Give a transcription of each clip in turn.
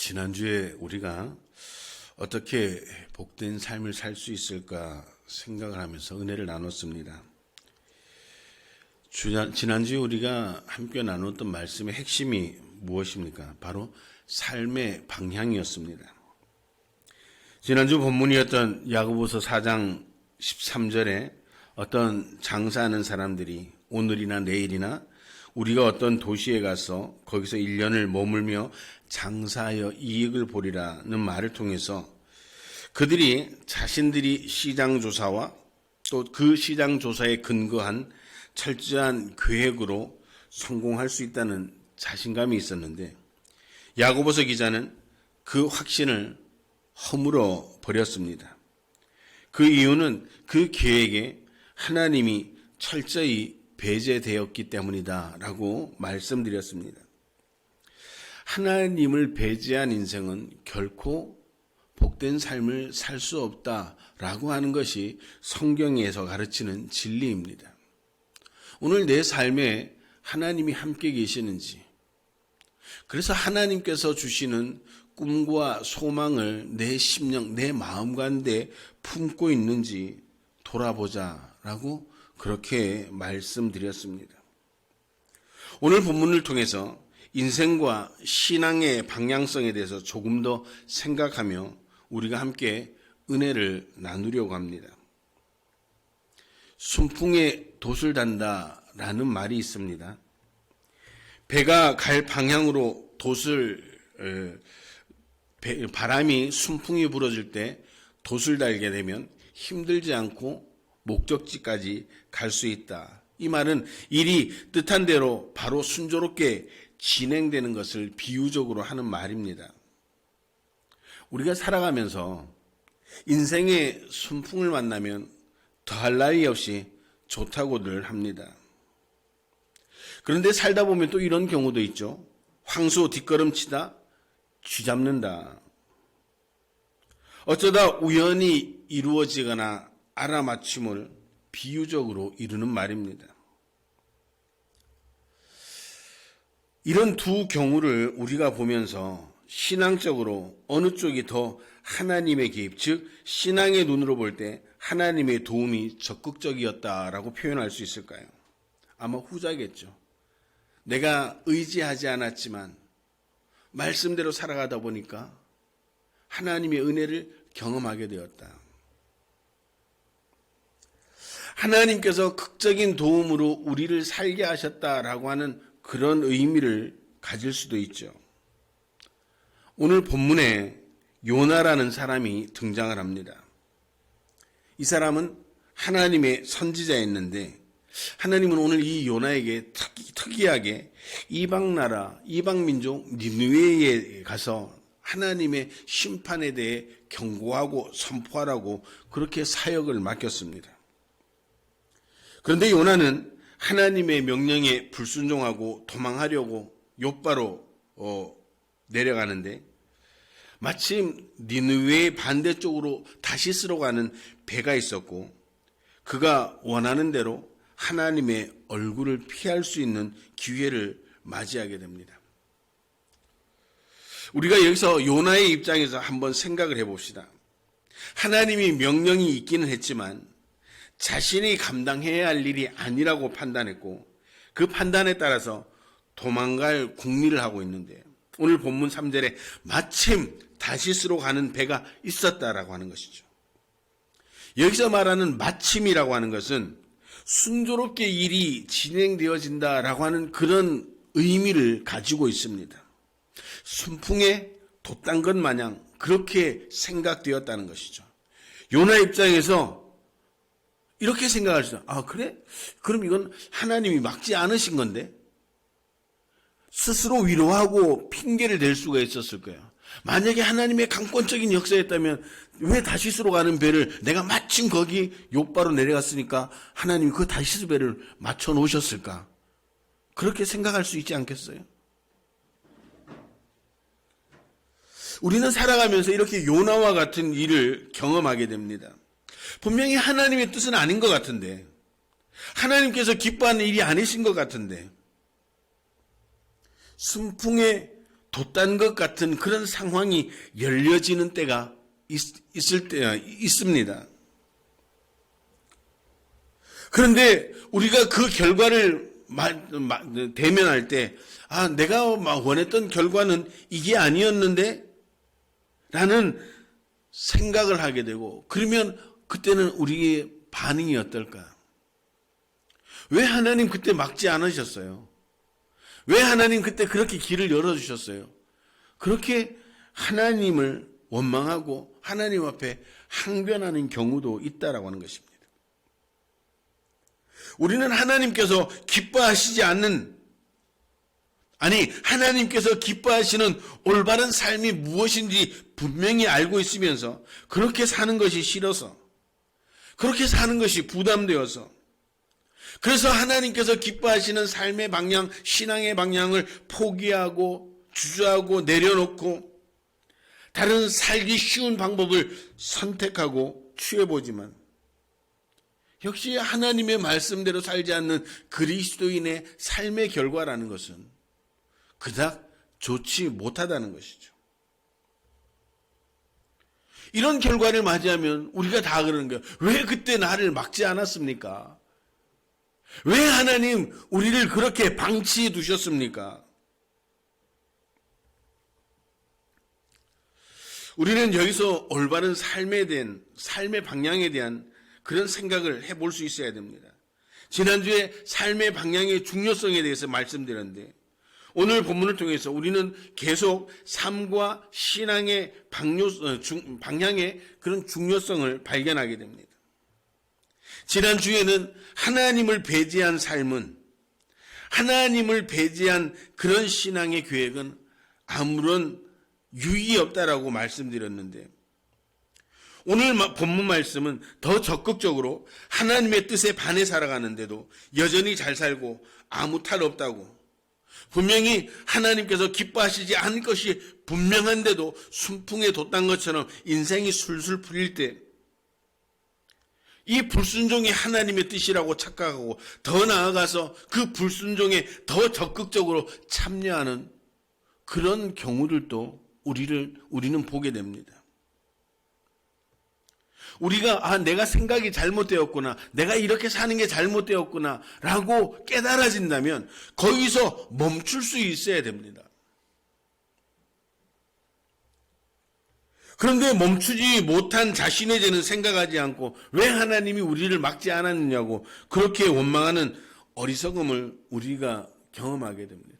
지난주에 우리가 어떻게 복된 삶을 살 수 있을까 생각을 하면서 은혜를 나눴습니다. 지난주에 우리가 함께 나눴던 말씀의 핵심이 무엇입니까? 바로 삶의 방향이었습니다. 지난주 본문이었던 야고보서 4장 13절에 어떤 장사하는 사람들이 오늘이나 내일이나 우리가 어떤 도시에 가서 거기서 1년을 머물며 장사하여 이익을 보리라는 말을 통해서 그들이 자신들이 시장조사와 또 그 시장조사에 근거한 철저한 계획으로 성공할 수 있다는 자신감이 있었는데 야고보서 기자는 그 확신을 허물어 버렸습니다. 그 이유는 그 계획에 하나님이 철저히 배제되었기 때문이다라고 말씀드렸습니다. 하나님을 배제한 인생은 결코 복된 삶을 살 수 없다라고 하는 것이 성경에서 가르치는 진리입니다. 오늘 내 삶에 하나님이 함께 계시는지, 그래서 하나님께서 주시는 꿈과 소망을 내 심령, 내 마음 가운데 품고 있는지 돌아보자라고 그렇게 말씀드렸습니다. 오늘 본문을 통해서 인생과 신앙의 방향성에 대해서 조금 더 생각하며 우리가 함께 은혜를 나누려고 합니다. 순풍에 돛을 단다라는 말이 있습니다. 배가 갈 방향으로 바람이 순풍이 불어줄 때 돛을 달게 되면 힘들지 않고 목적지까지 갈 수 있다. 이 말은 일이 뜻한 대로 바로 순조롭게 진행되는 것을 비유적으로 하는 말입니다. 우리가 살아가면서 인생의 순풍을 만나면 더할 나위 없이 좋다고들 합니다. 그런데 살다 보면 또 이런 경우도 있죠. 황소 뒷걸음치다 쥐잡는다. 어쩌다 우연히 이루어지거나 알아맞춤을 비유적으로 이루는 말입니다. 이런 두 경우를 우리가 보면서 신앙적으로 어느 쪽이 더 하나님의 개입, 즉 신앙의 눈으로 볼 때 하나님의 도움이 적극적이었다라고 표현할 수 있을까요? 아마 후자겠죠. 내가 의지하지 않았지만 말씀대로 살아가다 보니까 하나님의 은혜를 경험하게 되었다. 하나님께서 극적인 도움으로 우리를 살게 하셨다라고 하는 그런 의미를 가질 수도 있죠. 오늘 본문에 요나라는 사람이 등장을 합니다. 이 사람은 하나님의 선지자였는데 하나님은 오늘 이 요나에게 특이하게 이방 나라, 이방 민족 니느웨에 가서 하나님의 심판에 대해 경고하고 선포하라고 그렇게 사역을 맡겼습니다. 그런데 요나는 하나님의 명령에 불순종하고 도망하려고 욥바로 내려가는데 마침 니느웨의 반대쪽으로 다시스로 가는 배가 있었고 그가 원하는 대로 하나님의 얼굴을 피할 수 있는 기회를 맞이하게 됩니다. 우리가 여기서 요나의 입장에서 한번 생각을 해봅시다. 하나님이 명령이 있기는 했지만 자신이 감당해야 할 일이 아니라고 판단했고 그 판단에 따라서 도망갈 궁리를 하고 있는데 오늘 본문 3절에 마침 다시스로 가는 배가 있었다라고 하는 것이죠. 여기서 말하는 마침이라고 하는 것은 순조롭게 일이 진행되어진다라고 하는 그런 의미를 가지고 있습니다. 순풍에 돛단 것 마냥 그렇게 생각되었다는 것이죠. 요나 입장에서 이렇게 생각할 수 있어요. 아, 그래? 그럼 이건 하나님이 막지 않으신 건데? 스스로 위로하고 핑계를 댈 수가 있었을 거예요. 만약에 하나님의 강권적인 역사였다면 왜 다시스로 가는 배를 내가 마침 거기 욥바로 내려갔으니까 하나님이 그 다시스 배를 맞춰 놓으셨을까? 그렇게 생각할 수 있지 않겠어요? 우리는 살아가면서 이렇게 요나와 같은 일을 경험하게 됩니다. 분명히 하나님의 뜻은 아닌 것 같은데, 하나님께서 기뻐하는 일이 아니신 것 같은데, 순풍에 돛단 것 같은 그런 상황이 열려지는 때가 있습니다. 그런데 우리가 그 결과를 대면할 때, 내가 원했던 결과는 이게 아니었는데? 라는 생각을 하게 되고, 그러면 그때는 우리의 반응이 어떨까? 왜 하나님 그때 막지 않으셨어요? 왜 하나님 그때 그렇게 길을 열어주셨어요? 그렇게 하나님을 원망하고 하나님 앞에 항변하는 경우도 있다라고 하는 것입니다. 우리는 하나님께서 기뻐하시지 않는, 하나님께서 기뻐하시는 올바른 삶이 무엇인지 분명히 알고 있으면서 그렇게 사는 것이 싫어서, 그렇게 사는 것이 부담되어서, 그래서 하나님께서 기뻐하시는 삶의 방향, 신앙의 방향을 포기하고 주저하고 내려놓고 다른 살기 쉬운 방법을 선택하고 취해보지만 역시 하나님의 말씀대로 살지 않는 그리스도인의 삶의 결과라는 것은 그닥 좋지 못하다는 것이죠. 이런 결과를 맞이하면 우리가 다 그러는 거예요. 왜 그때 나를 막지 않았습니까? 왜 하나님 우리를 그렇게 방치해 두셨습니까? 우리는 여기서 올바른 삶의 방향에 대한 그런 생각을 해볼 수 있어야 됩니다. 지난주에 삶의 방향의 중요성에 대해서 말씀드렸는데 오늘 본문을 통해서 우리는 계속 삶과 신앙의 방향의 그런 중요성을 발견하게 됩니다. 지난주에는 하나님을 배제한 삶은, 하나님을 배제한 그런 신앙의 계획은 아무런 유익이 없다라고 말씀드렸는데 오늘 본문 말씀은 더 적극적으로 하나님의 뜻에 반해 살아가는데도 여전히 잘 살고 아무 탈 없다고, 분명히 하나님께서 기뻐하시지 않을 것이 분명한데도 순풍에 돛단 것처럼 인생이 술술 풀릴 때 이 불순종이 하나님의 뜻이라고 착각하고 더 나아가서 그 불순종에 더 적극적으로 참여하는 그런 경우들도 우리는 보게 됩니다. 우리가 내가 생각이 잘못되었구나, 내가 이렇게 사는 게 잘못되었구나 라고 깨달아진다면 거기서 멈출 수 있어야 됩니다. 그런데 멈추지 못한 자신의 죄는 생각하지 않고 왜 하나님이 우리를 막지 않았느냐고 그렇게 원망하는 어리석음을 우리가 경험하게 됩니다.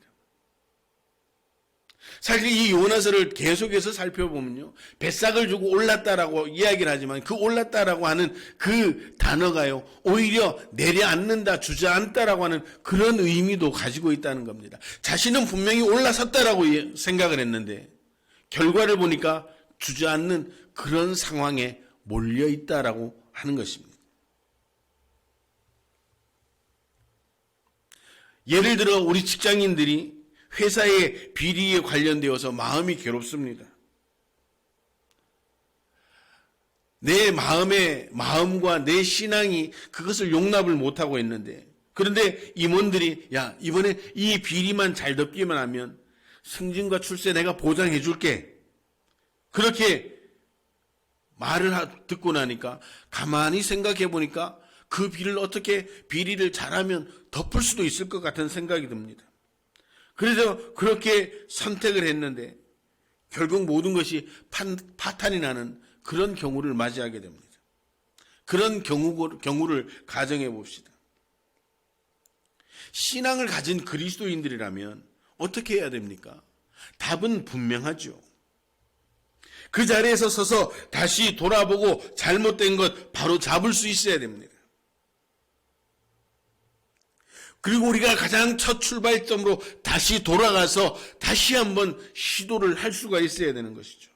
사실 이 요나서를 계속해서 살펴보면요, 뱃삭을 주고 올랐다라고 이야기를 하지만 그 올랐다라고 하는 그 단어가요, 오히려 내려앉는다, 주저앉다라고 하는 그런 의미도 가지고 있다는 겁니다. 자신은 분명히 올라섰다라고 생각을 했는데 결과를 보니까 주저앉는 그런 상황에 몰려 있다라고 하는 것입니다. 예를 들어 우리 직장인들이 회사의 비리에 관련되어서 마음이 괴롭습니다. 내 마음과 내 신앙이 그것을 용납을 못하고 있는데, 그런데 임원들이 이번에 이 비리만 잘 덮기만 하면 승진과 출세 내가 보장해 줄게, 그렇게 말을 듣고 나니까 가만히 생각해 보니까 그 비리를 잘하면 덮을 수도 있을 것 같은 생각이 듭니다. 그래서 그렇게 선택을 했는데 결국 모든 것이 파탄이 나는 그런 경우를 맞이하게 됩니다. 그런 경우를 가정해 봅시다. 신앙을 가진 그리스도인들이라면 어떻게 해야 됩니까? 답은 분명하죠. 그 자리에서 서서 다시 돌아보고 잘못된 것 바로 잡을 수 있어야 됩니다. 그리고 우리가 가장 첫 출발점으로 다시 돌아가서 다시 한번 시도를 할 수가 있어야 되는 것이죠.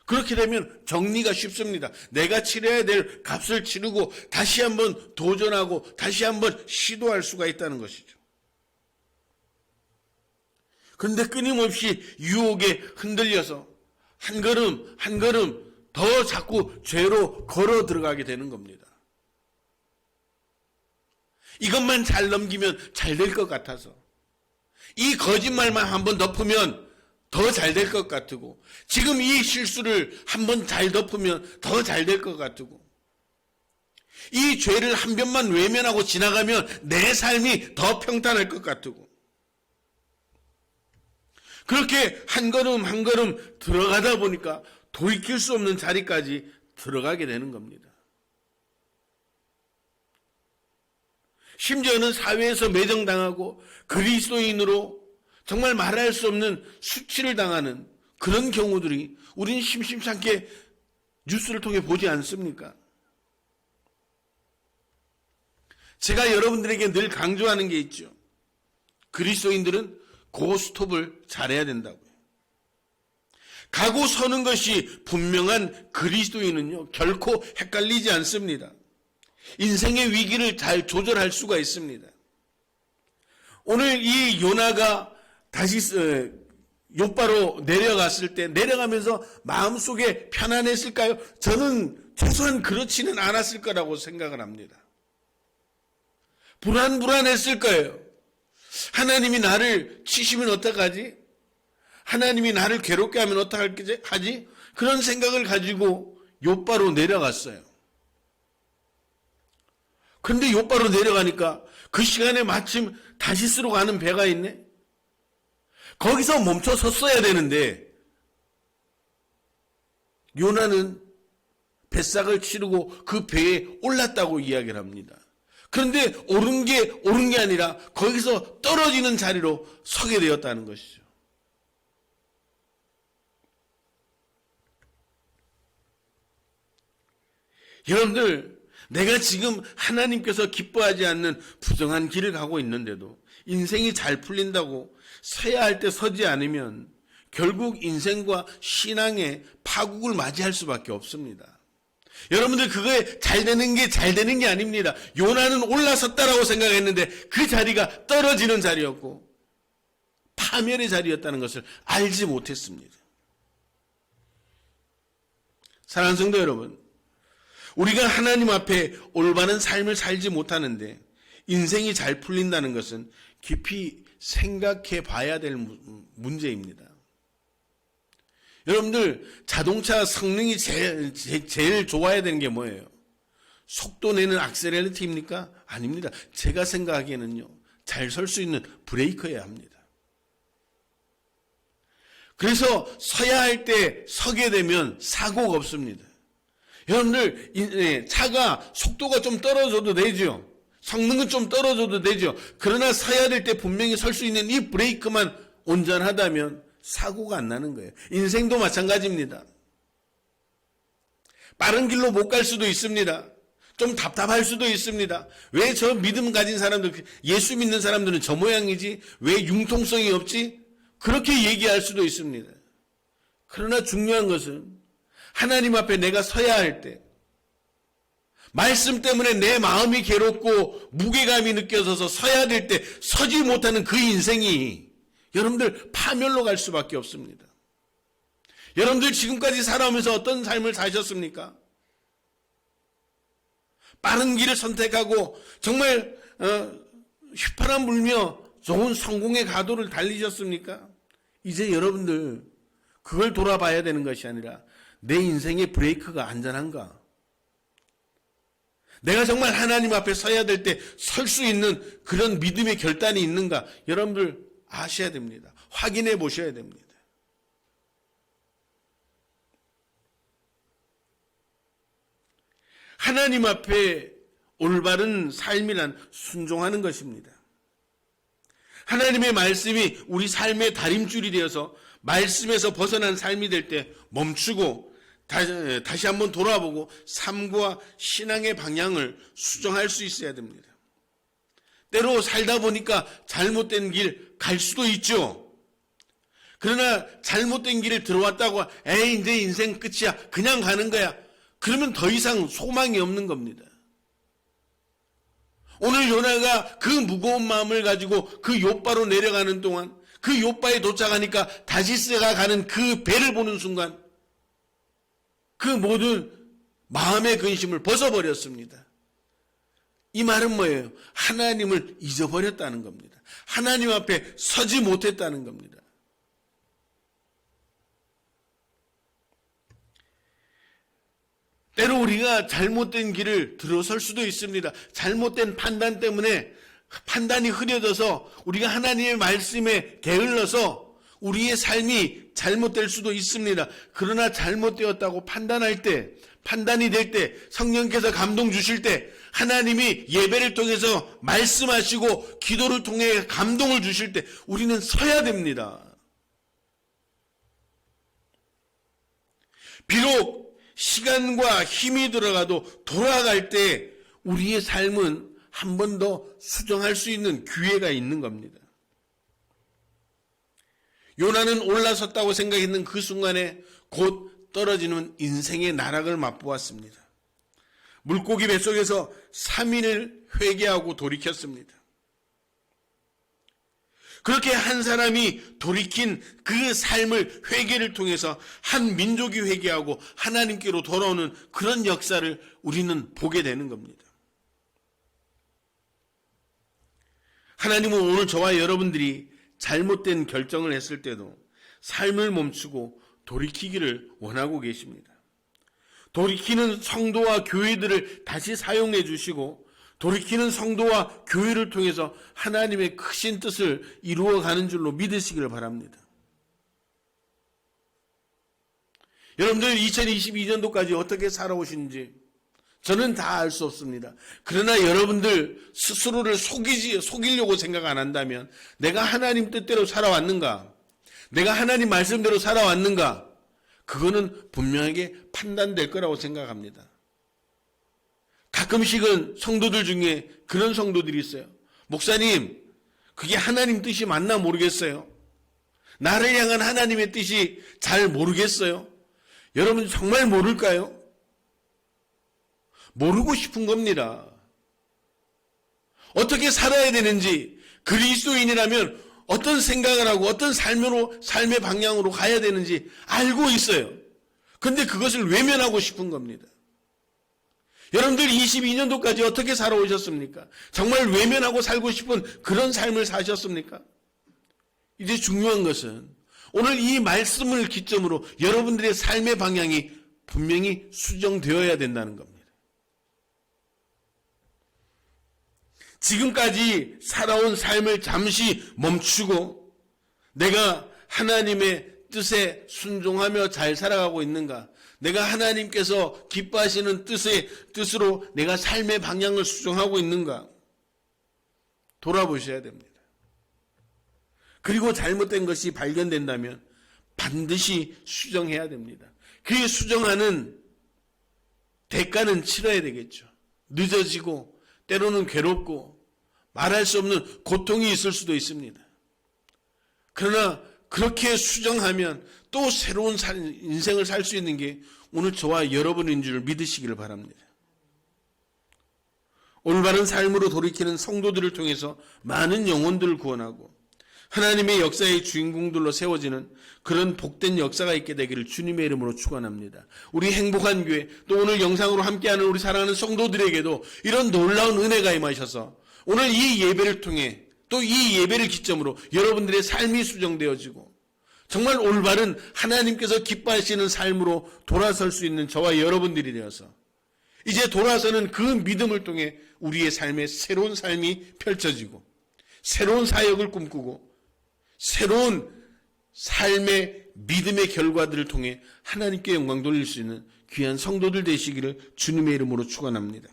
그렇게 되면 정리가 쉽습니다. 내가 치러야 될 값을 치르고 다시 한번 도전하고 다시 한번 시도할 수가 있다는 것이죠. 그런데 끊임없이 유혹에 흔들려서 한 걸음 한 걸음 더 자꾸 죄로 걸어 들어가게 되는 겁니다. 이것만 잘 넘기면 잘 될 것 같아서, 이 거짓말만 한번 덮으면 더 잘 될 것 같고, 지금 이 실수를 한번 잘 덮으면 더 잘 될 것 같고, 이 죄를 한 번만 외면하고 지나가면 내 삶이 더 평탄할 것 같고, 그렇게 한 걸음 한 걸음 들어가다 보니까 돌이킬 수 없는 자리까지 들어가게 되는 겁니다. 심지어는 사회에서 매정당하고 그리스도인으로 정말 말할 수 없는 수치를 당하는 그런 경우들이 우리는 심심찮게 뉴스를 통해 보지 않습니까? 제가 여러분들에게 늘 강조하는 게 있죠. 그리스도인들은 고스톱을 잘해야 된다고요. 가고 서는 것이 분명한 그리스도인은요, 결코 헷갈리지 않습니다. 인생의 위기를 잘 조절할 수가 있습니다. 오늘 이 요나가 다시 욥바로 내려갔을 때 내려가면서 마음속에 편안했을까요? 저는 최소한 그렇지는 않았을 거라고 생각을 합니다. 불안했을 거예요. 하나님이 나를 치시면 어떡하지? 하나님이 나를 괴롭게 하면 어떡하지? 그런 생각을 가지고 욥바로 내려갔어요. 그런데 욥바로 내려가니까 그 시간에 마침 다시스로 가는 배가 있네? 거기서 멈춰 섰어야 되는데 요나는 뱃삭을 치르고 그 배에 올랐다고 이야기를 합니다. 그런데 옳은 게 아니라 거기서 떨어지는 자리로 서게 되었다는 것이죠. 여러분들, 내가 지금 하나님께서 기뻐하지 않는 부정한 길을 가고 있는데도 인생이 잘 풀린다고 서야 할 때 서지 않으면 결국 인생과 신앙의 파국을 맞이할 수밖에 없습니다. 여러분들, 그거에 잘 되는 게 아닙니다. 요나는 올라섰다라고 생각했는데 그 자리가 떨어지는 자리였고 파멸의 자리였다는 것을 알지 못했습니다. 사랑하는 성도 여러분, 우리가 하나님 앞에 올바른 삶을 살지 못하는데 인생이 잘 풀린다는 것은 깊이 생각해 봐야 될 문제입니다. 여러분들, 자동차 성능이 제일 좋아야 되는 게 뭐예요? 속도 내는 악셀레러티입니까? 아닙니다. 제가 생각하기에는요, 잘 설 수 있는 브레이크여야 합니다. 그래서 서야 할 때 서게 되면 사고가 없습니다. 여러분들, 차가 속도가 좀 떨어져도 되죠. 성능은 좀 떨어져도 되죠. 그러나 서야 될 때 분명히 설 수 있는 이 브레이크만 온전하다면 사고가 안 나는 거예요. 인생도 마찬가지입니다. 빠른 길로 못 갈 수도 있습니다. 좀 답답할 수도 있습니다. 왜 저 믿음 가진 사람들, 예수 믿는 사람들은 저 모양이지? 왜 융통성이 없지? 그렇게 얘기할 수도 있습니다. 그러나 중요한 것은 하나님 앞에 내가 서야 할 때, 말씀 때문에 내 마음이 괴롭고 무게감이 느껴져서 서야 될 때 서지 못하는 그 인생이 여러분들 파멸로 갈 수밖에 없습니다. 여러분들 지금까지 살아오면서 어떤 삶을 사셨습니까? 빠른 길을 선택하고 정말 휘파람 불며 좋은 성공의 가도를 달리셨습니까? 이제 여러분들 그걸 돌아봐야 되는 것이 아니라 내 인생의 브레이크가 안전한가? 내가 정말 하나님 앞에 서야 될 때 설 수 있는 그런 믿음의 결단이 있는가? 여러분들 아셔야 됩니다. 확인해 보셔야 됩니다. 하나님 앞에 올바른 삶이란 순종하는 것입니다. 하나님의 말씀이 우리 삶의 다림줄이 되어서 말씀에서 벗어난 삶이 될 때 멈추고 다시 한번 돌아보고 삶과 신앙의 방향을 수정할 수 있어야 됩니다. 때로 살다 보니까 잘못된 길 갈 수도 있죠. 그러나 잘못된 길을 들어왔다고 에이 이제 인생 끝이야 그냥 가는 거야. 그러면 더 이상 소망이 없는 겁니다. 오늘 요나가 그 무거운 마음을 가지고 그 욥바로 내려가는 동안 그 욥바에 도착하니까 다시스가 가는 그 배를 보는 순간 그 모든 마음의 근심을 벗어버렸습니다. 이 말은 뭐예요? 하나님을 잊어버렸다는 겁니다. 하나님 앞에 서지 못했다는 겁니다. 때로 우리가 잘못된 길을 들어설 수도 있습니다. 잘못된 판단 때문에 판단이 흐려져서 우리가 하나님의 말씀에 게을러서 우리의 삶이 잘못될 수도 있습니다. 그러나 잘못되었다고 판단할 때, 판단이 될 때, 성령께서 감동 주실 때, 하나님이 예배를 통해서 말씀하시고 기도를 통해 감동을 주실 때 우리는 서야 됩니다. 비록 시간과 힘이 들어가도 돌아갈 때 우리의 삶은 한 번 더 수정할 수 있는 기회가 있는 겁니다. 요나는 올라섰다고 생각했는 그 순간에 곧 떨어지는 인생의 나락을 맛보았습니다. 물고기 뱃속에서 3일을 회개하고 돌이켰습니다. 그렇게 한 사람이 돌이킨 그 삶을 회개를 통해서 한 민족이 회개하고 하나님께로 돌아오는 그런 역사를 우리는 보게 되는 겁니다. 하나님은 오늘 저와 여러분들이 잘못된 결정을 했을 때도 삶을 멈추고 돌이키기를 원하고 계십니다. 돌이키는 성도와 교회들을 다시 사용해 주시고 돌이키는 성도와 교회를 통해서 하나님의 크신 뜻을 이루어가는 줄로 믿으시기를 바랍니다. 여러분들 2022년도까지 어떻게 살아오신지 저는 다 알 수 없습니다. 그러나 여러분들 스스로를 속이려고 생각 안 한다면 내가 하나님 뜻대로 살아왔는가? 내가 하나님 말씀대로 살아왔는가? 그거는 분명하게 판단될 거라고 생각합니다. 가끔씩은 성도들 중에 그런 성도들이 있어요. 목사님, 그게 하나님 뜻이 맞나 모르겠어요. 나를 향한 하나님의 뜻이 잘 모르겠어요. 여러분 정말 모를까요? 모르고 싶은 겁니다. 어떻게 살아야 되는지, 그리스도인이라면 어떤 생각을 하고 어떤 삶의 방향으로 가야 되는지 알고 있어요. 그런데 그것을 외면하고 싶은 겁니다. 여러분들 22년도까지 어떻게 살아오셨습니까? 정말 외면하고 살고 싶은 그런 삶을 사셨습니까? 이제 중요한 것은 오늘 이 말씀을 기점으로 여러분들의 삶의 방향이 분명히 수정되어야 된다는 겁니다. 지금까지 살아온 삶을 잠시 멈추고 내가 하나님의 뜻에 순종하며 잘 살아가고 있는가? 내가 하나님께서 기뻐하시는 뜻으로 내가 삶의 방향을 수정하고 있는가? 돌아보셔야 됩니다. 그리고 잘못된 것이 발견된다면 반드시 수정해야 됩니다. 그 수정하는 대가는 치러야 되겠죠. 늦어지고 때로는 괴롭고 말할 수 없는 고통이 있을 수도 있습니다. 그러나 그렇게 수정하면 또 새로운 인생을 살 수 있는 게 오늘 저와 여러분인 줄 믿으시기를 바랍니다. 올바른 삶으로 돌이키는 성도들을 통해서 많은 영혼들을 구원하고 하나님의 역사의 주인공들로 세워지는 그런 복된 역사가 있게 되기를 주님의 이름으로 축원합니다. 우리 행복한 교회 또 오늘 영상으로 함께하는 우리 사랑하는 성도들에게도 이런 놀라운 은혜가 임하셔서 오늘 이 예배를 통해 또 이 예배를 기점으로 여러분들의 삶이 수정되어지고 정말 올바른 하나님께서 기뻐하시는 삶으로 돌아설 수 있는 저와 여러분들이 되어서 이제 돌아서는 그 믿음을 통해 우리의 삶에 새로운 삶이 펼쳐지고 새로운 사역을 꿈꾸고 새로운 삶의 믿음의 결과들을 통해 하나님께 영광 돌릴 수 있는 귀한 성도들 되시기를 주님의 이름으로 축원합니다.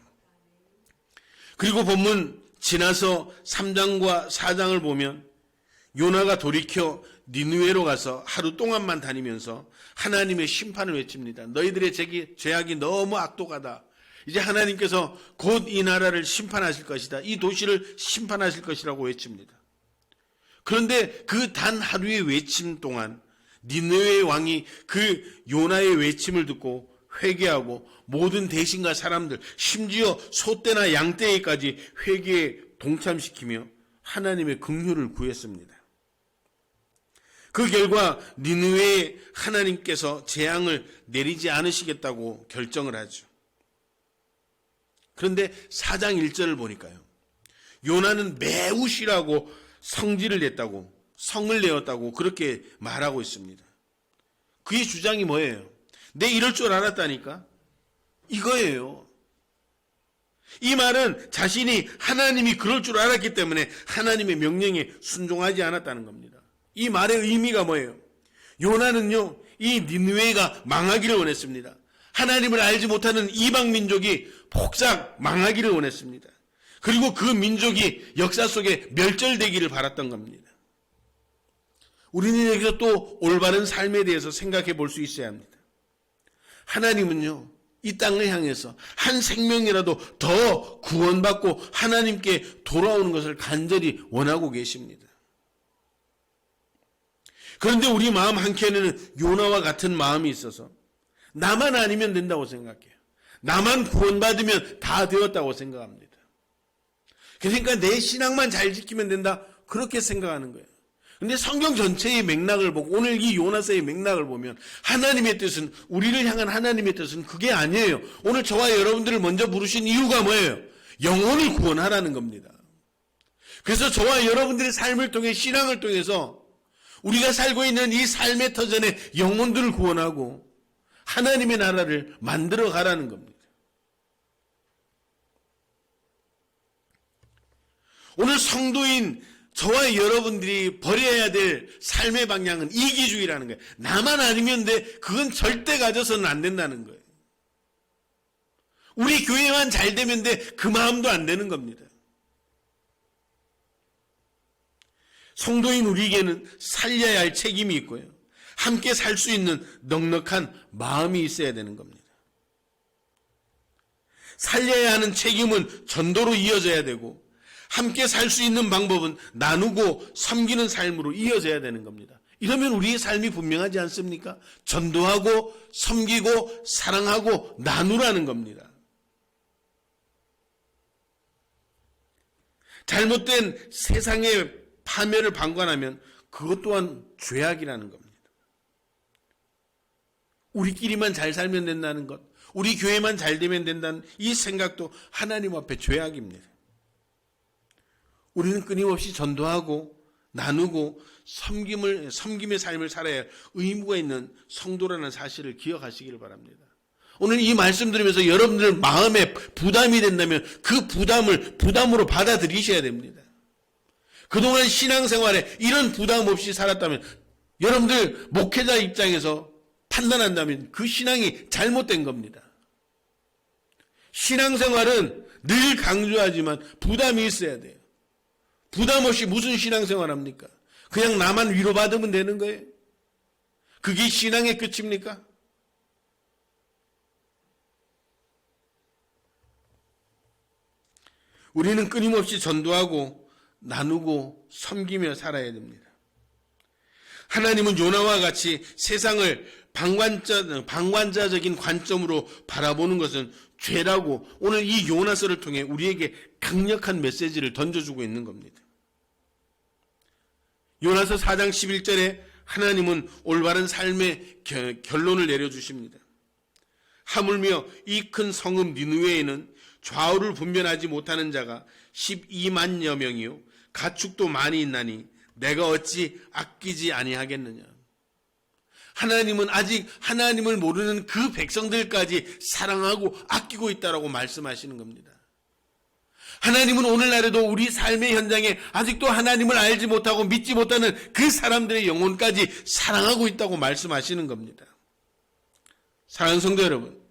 그리고 본문 지나서 3장과 4장을 보면 요나가 돌이켜 니느웨로 가서 하루 동안만 다니면서 하나님의 심판을 외칩니다. 너희들의 죄악이 너무 악독하다. 이제 하나님께서 곧 이 나라를 심판하실 것이다. 이 도시를 심판하실 것이라고 외칩니다. 그런데 그 단 하루의 외침 동안 니느웨의 왕이 그 요나의 외침을 듣고 회개하고 모든 대신과 사람들 심지어 소떼나 양떼에까지 회개에 동참시키며 하나님의 긍휼을 구했습니다. 그 결과 니느웨에 하나님께서 재앙을 내리지 않으시겠다고 결정을 하죠. 그런데 4장 1절을 보니까요. 요나는 매우 싫어하고 성질을 냈다고 성을 내었다고 그렇게 말하고 있습니다. 그의 주장이 뭐예요? 내 이럴 줄 알았다니까. 이거예요. 이 말은 자신이 하나님이 그럴 줄 알았기 때문에 하나님의 명령에 순종하지 않았다는 겁니다. 이 말의 의미가 뭐예요? 요나는요, 이 니느웨가 망하기를 원했습니다. 하나님을 알지 못하는 이방 민족이 폭삭 망하기를 원했습니다. 그리고 그 민족이 역사 속에 멸절되기를 바랐던 겁니다. 우리는 여기서 또 올바른 삶에 대해서 생각해 볼 수 있어야 합니다. 하나님은요, 이 땅을 향해서 한 생명이라도 더 구원받고 하나님께 돌아오는 것을 간절히 원하고 계십니다. 그런데 우리 마음 한켠에는 요나와 같은 마음이 있어서 나만 아니면 된다고 생각해요. 나만 구원받으면 다 되었다고 생각합니다. 그러니까 내 신앙만 잘 지키면 된다, 그렇게 생각하는 거예요. 근데 성경 전체의 맥락을 보고 오늘 이 요나서의 맥락을 보면 하나님의 뜻은, 우리를 향한 하나님의 뜻은 그게 아니에요. 오늘 저와 여러분들을 먼저 부르신 이유가 뭐예요? 영혼을 구원하라는 겁니다. 그래서 저와 여러분들의 삶을 통해, 신앙을 통해서 우리가 살고 있는 이 삶의 터전에 영혼들을 구원하고 하나님의 나라를 만들어 가라는 겁니다. 오늘 성도인 저와 여러분들이 버려야 될 삶의 방향은 이기주의라는 거예요. 나만 아니면 돼. 그건 절대 가져서는 안 된다는 거예요. 우리 교회만 잘 되면 돼. 그 마음도 안 되는 겁니다. 성도인 우리에게는 살려야 할 책임이 있고요. 함께 살 수 있는 넉넉한 마음이 있어야 되는 겁니다. 살려야 하는 책임은 전도로 이어져야 되고, 함께 살 수 있는 방법은 나누고 섬기는 삶으로 이어져야 되는 겁니다. 이러면 우리의 삶이 분명하지 않습니까? 전도하고 섬기고 사랑하고 나누라는 겁니다. 잘못된 세상의 파멸을 방관하면 그것 또한 죄악이라는 겁니다. 우리끼리만 잘 살면 된다는 것, 우리 교회만 잘 되면 된다는 이 생각도 하나님 앞에 죄악입니다. 우리는 끊임없이 전도하고 나누고 섬김의 삶을 살아야 할 의무가 있는 성도라는 사실을 기억하시기를 바랍니다. 오늘 이 말씀 들으면서 여러분들 마음에 부담이 된다면 그 부담으로 받아들이셔야 됩니다. 그동안 신앙생활에 이런 부담 없이 살았다면, 여러분들 목회자 입장에서 판단한다면 그 신앙이 잘못된 겁니다. 신앙생활은 늘 강조하지만 부담이 있어야 돼요. 부담 없이 무슨 신앙생활 합니까? 그냥 나만 위로받으면 되는 거예요? 그게 신앙의 끝입니까? 우리는 끊임없이 전도하고 나누고 섬기며 살아야 됩니다. 하나님은 요나와 같이 세상을 방관자적인 관점으로 바라보는 것은 죄라고 오늘 이 요나서를 통해 우리에게 강력한 메시지를 던져주고 있는 겁니다. 요나서 4장 11절에 하나님은 올바른 삶의 결론을 내려주십니다. 하물며 이 큰 성읍 니느웨에는 좌우를 분별하지 못하는 자가 12만여 명이요 가축도 많이 있나니 내가 어찌 아끼지 아니하겠느냐. 하나님은 아직 하나님을 모르는 그 백성들까지 사랑하고 아끼고 있다라고 말씀하시는 겁니다. 하나님은 오늘날에도 우리 삶의 현장에 아직도 하나님을 알지 못하고 믿지 못하는 그 사람들의 영혼까지 사랑하고 있다고 말씀하시는 겁니다. 사랑하는 성도 여러분,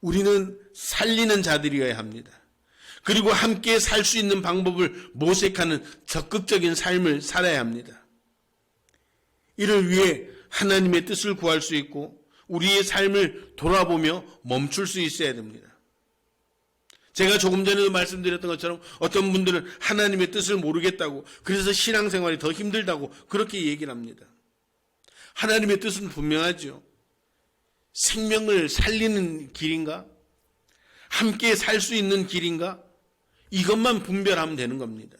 우리는 살리는 자들이어야 합니다. 그리고 함께 살 수 있는 방법을 모색하는 적극적인 삶을 살아야 합니다. 이를 위해 하나님의 뜻을 구할 수 있고 우리의 삶을 돌아보며 멈출 수 있어야 됩니다. 제가 조금 전에도 말씀드렸던 것처럼 어떤 분들은 하나님의 뜻을 모르겠다고, 그래서 신앙생활이 더 힘들다고 그렇게 얘기를 합니다. 하나님의 뜻은 분명하죠. 생명을 살리는 길인가? 함께 살 수 있는 길인가? 이것만 분별하면 되는 겁니다.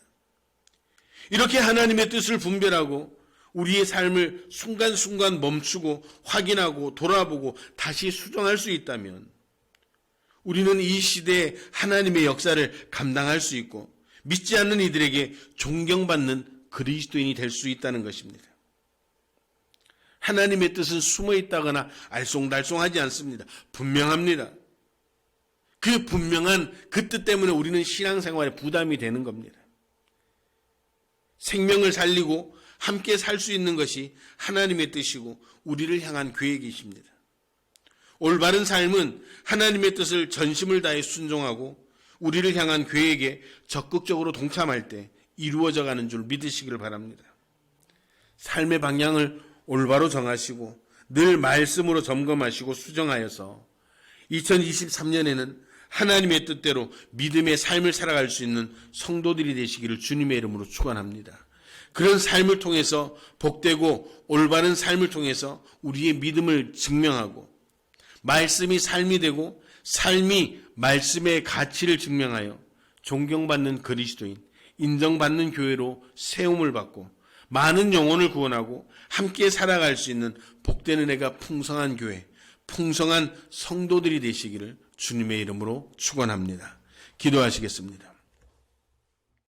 이렇게 하나님의 뜻을 분별하고 우리의 삶을 순간순간 멈추고 확인하고 돌아보고 다시 수정할 수 있다면 우리는 이 시대에 하나님의 역사를 감당할 수 있고 믿지 않는 이들에게 존경받는 그리스도인이 될 수 있다는 것입니다. 하나님의 뜻은 숨어 있다거나 알쏭달쏭하지 않습니다. 분명합니다. 그 분명한 그 뜻 때문에 우리는 신앙생활에 부담이 되는 겁니다. 생명을 살리고 함께 살 수 있는 것이 하나님의 뜻이고 우리를 향한 계획이십니다. 올바른 삶은 하나님의 뜻을 전심을 다해 순종하고 우리를 향한 계획에 적극적으로 동참할 때 이루어져 가는 줄 믿으시기를 바랍니다. 삶의 방향을 올바로 정하시고 늘 말씀으로 점검하시고 수정하여서 2023년에는 하나님의 뜻대로 믿음의 삶을 살아갈 수 있는 성도들이 되시기를 주님의 이름으로 축원합니다. 그런 삶을 통해서 복되고 올바른 삶을 통해서 우리의 믿음을 증명하고 말씀이 삶이 되고 삶이 말씀의 가치를 증명하여 존경받는 그리스도인, 인정받는 교회로 세움을 받고 많은 영혼을 구원하고 함께 살아갈 수 있는 복된 은혜가 풍성한 교회, 풍성한 성도들이 되시기를 주님의 이름으로 축원합니다. 기도하시겠습니다.